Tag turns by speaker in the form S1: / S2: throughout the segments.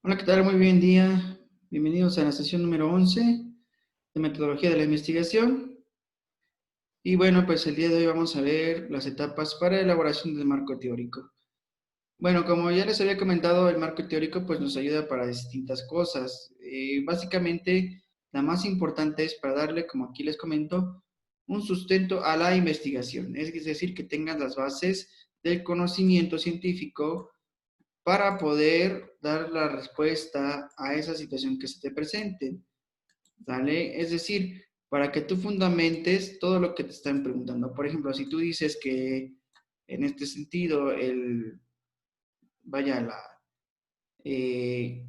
S1: Hola, ¿qué tal? Muy buen día. Bienvenidos a la sesión número 11 de metodología de la investigación. Y bueno, pues el día de hoy vamos a ver las etapas para elaboración del marco teórico. Bueno, como ya les había comentado, el marco teórico pues nos ayuda para distintas cosas. Básicamente, la más importante es para darle, como aquí les comento, un sustento a la investigación. Es decir, que tengan las bases del conocimiento científico para poder dar la respuesta a esa situación que se te presente, ¿vale? Es decir, para que tú fundamentes todo lo que te están preguntando. Por ejemplo, si tú dices que en este sentido, vaya, eh,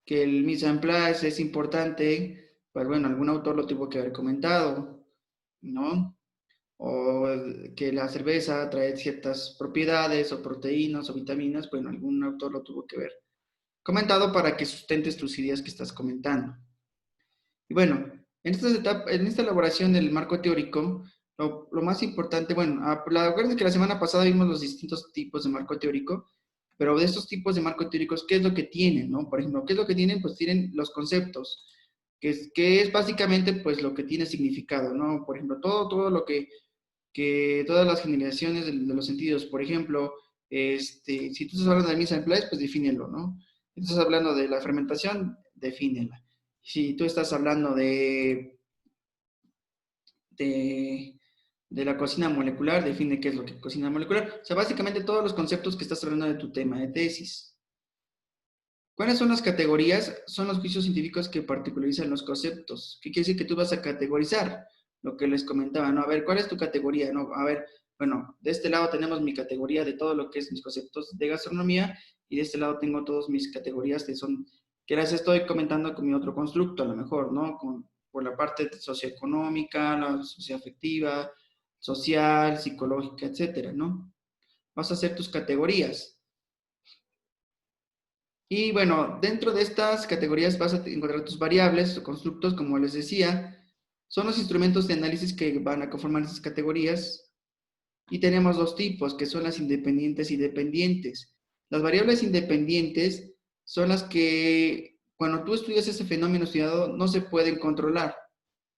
S1: que el mise en place es importante, pues bueno, algún autor lo tuvo que haber comentado, ¿no? O que la cerveza trae ciertas propiedades o proteínas o vitaminas, bueno, algún autor lo tuvo que ver comentado para que sustentes tus ideas que estás comentando. Y bueno, en esta elaboración del marco teórico, lo más importante, bueno, acuérdense que la semana pasada vimos los distintos tipos de marco teórico, pero de estos tipos de marco teóricos, ¿qué es lo que tienen, no? Por ejemplo, ¿qué es lo que tienen? Pues tienen los conceptos, que es básicamente pues lo que tiene significado, ¿no? Por ejemplo, todo lo que todas las generaciones de los sentidos, por ejemplo, si tú estás hablando de mise en place, pues defínelo, ¿no? Si tú estás hablando de la fermentación, defínela. Si tú estás hablando de, de la cocina molecular, define qué es lo que es cocina molecular. O sea, básicamente todos los conceptos que estás hablando de tu tema de tesis. ¿Cuáles son las categorías? Son los juicios científicos que particularizan los conceptos. ¿Qué quiere decir que tú vas a categorizar? Lo que les comentaba, ¿no? A ver, ¿cuál es tu categoría? No, a ver, bueno, de este lado tenemos mi categoría de todo lo que es mis conceptos de gastronomía y de este lado tengo todas mis categorías que las estoy comentando con mi otro constructo, a lo mejor, ¿no? Por la parte socioeconómica, la socioafectiva, social, psicológica, etcétera, ¿no? Vas a hacer tus categorías. Y bueno, dentro de estas categorías vas a encontrar tus variables o constructos, como les decía, son los instrumentos de análisis que van a conformar esas categorías. Y tenemos dos tipos, que son las independientes y dependientes. Las variables independientes son las que, cuando tú estudias ese fenómeno estudiado, no se pueden controlar.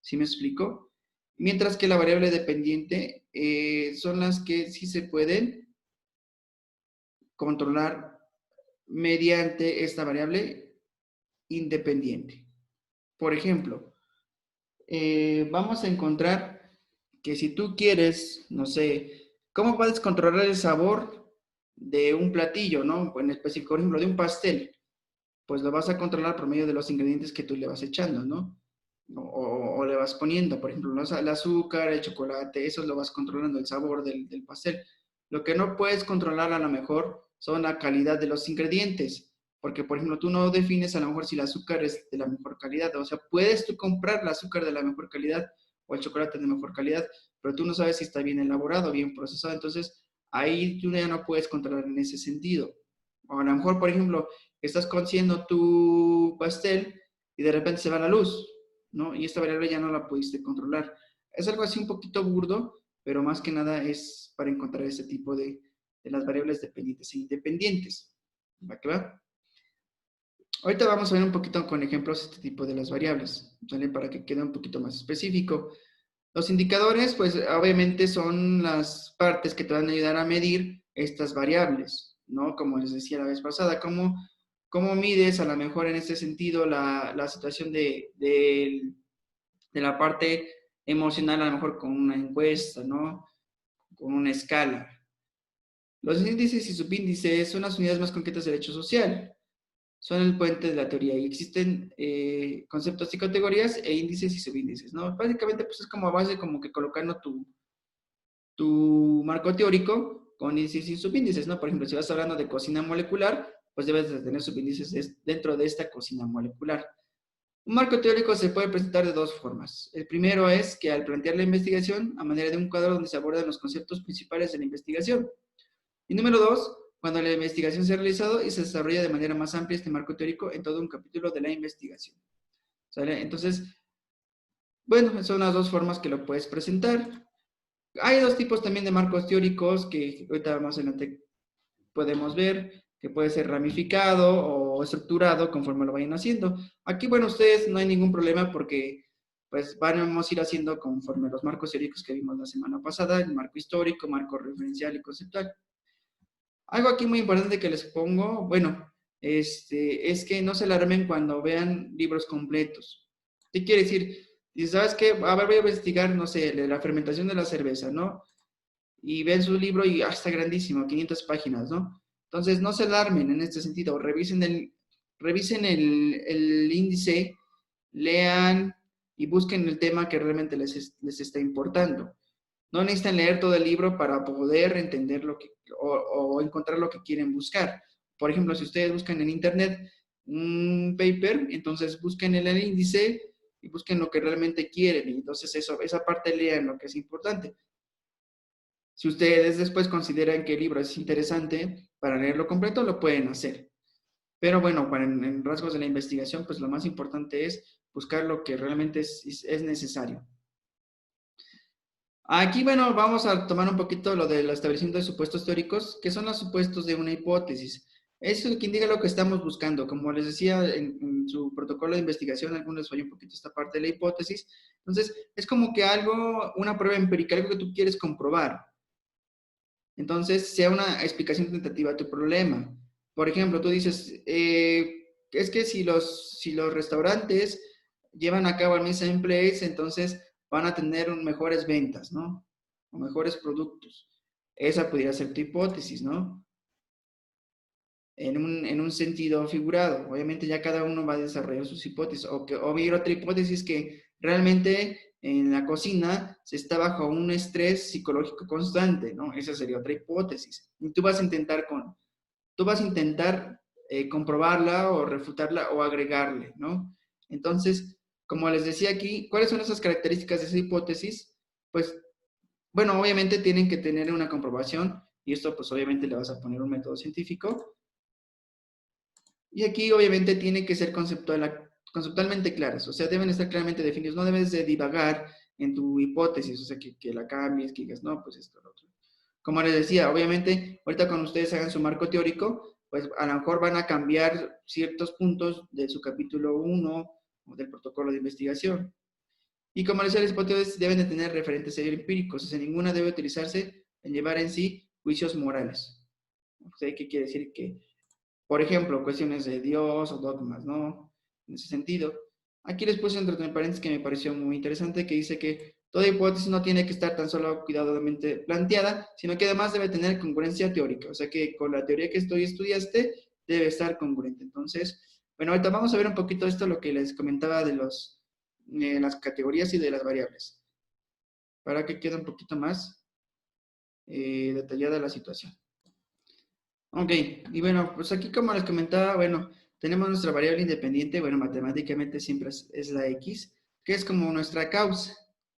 S1: ¿Sí me explico? Mientras que la variable dependiente son las que sí se pueden controlar mediante esta variable independiente. Por ejemplo, vamos a encontrar que si tú quieres, no sé, ¿cómo puedes controlar el sabor de un platillo, ¿no? En específico, por ejemplo, de un pastel. Pues lo vas a controlar por medio de los ingredientes que tú le vas echando, ¿no? O le vas poniendo, por ejemplo, el azúcar, el chocolate, eso lo vas controlando, el sabor del pastel. Lo que no puedes controlar a lo mejor son la calidad de los ingredientes, porque por ejemplo tú no defines a lo mejor si el azúcar es de la mejor calidad, o sea, puedes tú comprar el azúcar de la mejor calidad o el chocolate de mejor calidad, pero tú no sabes si está bien elaborado, bien procesado, entonces ahí tú ya no puedes controlar en ese sentido. O a lo mejor, por ejemplo, estás cociendo tu pastel y de repente se va la luz, ¿no? Y esta variable ya no la pudiste controlar. Es algo así un poquito burdo, pero más que nada es para encontrar ese tipo de las variables dependientes e independientes. ¿Va que va? Ahorita vamos a ver un poquito con ejemplos este tipo de las variables, ¿vale? Para que quede un poquito más específico. Los indicadores, pues obviamente son las partes que te van a ayudar a medir estas variables, ¿no? Como les decía la vez pasada, cómo mides a lo mejor en este sentido la situación de la parte emocional, a lo mejor con una encuesta, ¿no? Con una escala. Los índices y subíndices son las unidades más concretas del hecho social. Son el puente de la teoría y existen conceptos y categorías e índices y subíndices, ¿no? Básicamente, pues es como a base como que colocando tu marco teórico con índices y subíndices, ¿no? Por ejemplo, si vas hablando de cocina molecular, pues debes de tener subíndices dentro de esta cocina molecular. Un marco teórico se puede presentar de dos formas. El primero es que al plantear la investigación, a manera de un cuadro donde se abordan los conceptos principales de la investigación. Y número dos, cuando la investigación se ha realizado y se desarrolla de manera más amplia este marco teórico en todo un capítulo de la investigación. ¿Sale? Entonces, bueno, son las dos formas que lo puedes presentar. Hay dos tipos también de marcos teóricos que ahorita más adelante podemos ver. que puede ser ramificado o estructurado conforme lo vayan haciendo. Aquí, bueno, ustedes no hay ningún problema porque pues vamos a ir haciendo conforme los marcos teóricos que vimos la semana pasada, el marco histórico, marco referencial y conceptual. Algo aquí muy importante que les pongo, bueno, es que no se alarmen cuando vean libros completos. ¿Qué quiere decir? Y sabes qué, a ver, voy a investigar, no sé, la fermentación de la cerveza, ¿no? Y ven su libro y está grandísimo, 500 páginas, ¿no? Entonces, no se alarmen en este sentido, revisen el índice, lean y busquen el tema que realmente les está importando. No necesitan leer todo el libro para poder entender o encontrar lo que quieren buscar. Por ejemplo, si ustedes buscan en internet un paper, entonces busquen el índice y busquen lo que realmente quieren. Y entonces esa parte lean lo que es importante. Si ustedes después consideran que el libro es interesante para leerlo completo, lo pueden hacer. Pero bueno, en rasgos de la investigación, pues lo más importante es buscar lo que realmente es necesario. Aquí, bueno, vamos a tomar un poquito lo del establecimiento de supuestos teóricos, que son los supuestos de una hipótesis. Eso es lo que indica lo que estamos buscando. Como les decía en su protocolo de investigación, algunos les falló un poquito esta parte de la hipótesis. Entonces, es como que algo, una prueba empírica, algo que tú quieres comprobar. Entonces, sea una explicación tentativa a tu problema. Por ejemplo, tú dices, es que si los restaurantes llevan a cabo el mise en place, entonces van a tener mejores ventas, ¿no? O mejores productos. Esa podría ser tu hipótesis, ¿no? En un sentido figurado. Obviamente ya cada uno va a desarrollar sus hipótesis. O bien otra hipótesis que realmente en la cocina se está bajo un estrés psicológico constante, ¿no? Esa sería otra hipótesis. Y tú vas a intentar comprobarla o refutarla o agregarle, ¿no? Entonces, como les decía aquí, ¿cuáles son esas características de esa hipótesis? Pues, bueno, obviamente tienen que tener una comprobación y esto pues obviamente le vas a poner un método científico. Y aquí obviamente tienen que ser conceptualmente claras, o sea, deben estar claramente definidos, no debes de divagar en tu hipótesis, o sea, que la cambies, que digas, no, pues esto, lo otro. Como les decía, obviamente, ahorita cuando ustedes hagan su marco teórico, pues a lo mejor van a cambiar ciertos puntos de su capítulo 1 o del protocolo de investigación. Y como les decía, las hipótesis deben de tener referentes empíricos, o sea, ninguna debe utilizarse en llevar en sí juicios morales. O sea, ¿qué quiere decir? Que por ejemplo, cuestiones de Dios o dogmas, ¿no? En ese sentido. Aquí les puse entre paréntesis que me pareció muy interesante, que dice que toda hipótesis no tiene que estar tan solo cuidadosamente planteada, sino que además debe tener congruencia teórica. O sea que con la teoría que estudiaste, debe estar congruente. Entonces, bueno, ahorita vamos a ver un poquito esto, lo que les comentaba de las categorías y de las variables, para que quede un poquito más detallada la situación. Ok, y bueno, pues aquí como les comentaba, bueno, tenemos nuestra variable independiente, bueno, matemáticamente siempre es la X, que es como nuestra causa,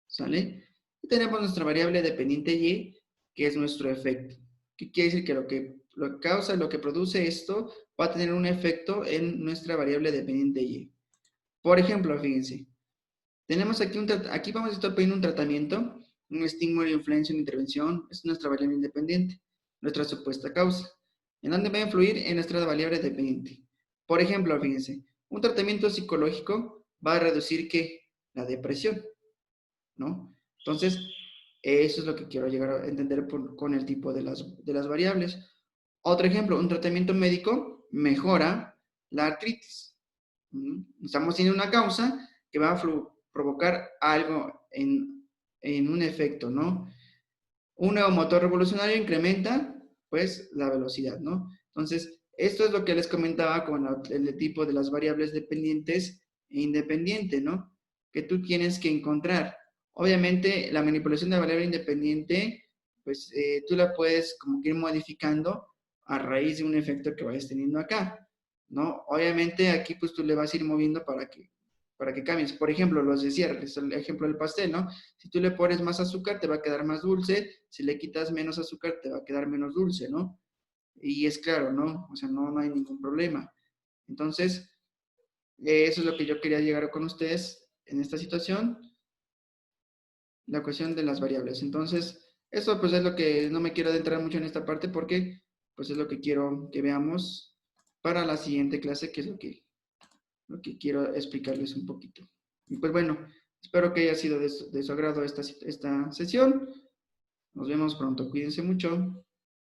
S1: ¿sale? Y tenemos nuestra variable dependiente Y, que es nuestro efecto. ¿Qué quiere decir? Que lo que causa, lo que produce esto, va a tener un efecto en nuestra variable dependiente Y. Por ejemplo, fíjense, tenemos aquí vamos a estar poniendo un tratamiento, un estímulo, influencia, una intervención, es nuestra variable independiente, nuestra supuesta causa. ¿En dónde va a influir? En nuestra variable dependiente. Por ejemplo, fíjense, un tratamiento psicológico va a reducir ¿qué? La depresión, ¿no? Entonces, eso es lo que quiero llegar a entender con el tipo de las variables. Otro ejemplo, un tratamiento médico mejora la artritis. Estamos teniendo una causa que va a provocar algo en un efecto, ¿no? Un nuevo motor revolucionario incrementa, pues, la velocidad, ¿no? Entonces, esto es lo que les comentaba con el tipo de las variables dependientes e independiente, ¿no? Que tú tienes que encontrar. Obviamente, la manipulación de la variable independiente, pues, tú la puedes como que ir modificando a raíz de un efecto que vayas teniendo acá, ¿no? Obviamente, aquí, pues, tú le vas a ir moviendo para que cambies. Por ejemplo, los de cierre, es el ejemplo del pastel, ¿no? Si tú le pones más azúcar, te va a quedar más dulce. Si le quitas menos azúcar, te va a quedar menos dulce, ¿no? Y es claro, ¿no? O sea, no hay ningún problema. Entonces, eso es lo que yo quería llegar con ustedes en esta situación, la cuestión de las variables. Entonces, eso pues es lo que no me quiero adentrar mucho en esta parte porque pues es lo que quiero que veamos para la siguiente clase, que es lo que quiero explicarles un poquito. Y pues bueno, espero que haya sido de su agrado esta sesión. Nos vemos pronto. Cuídense mucho.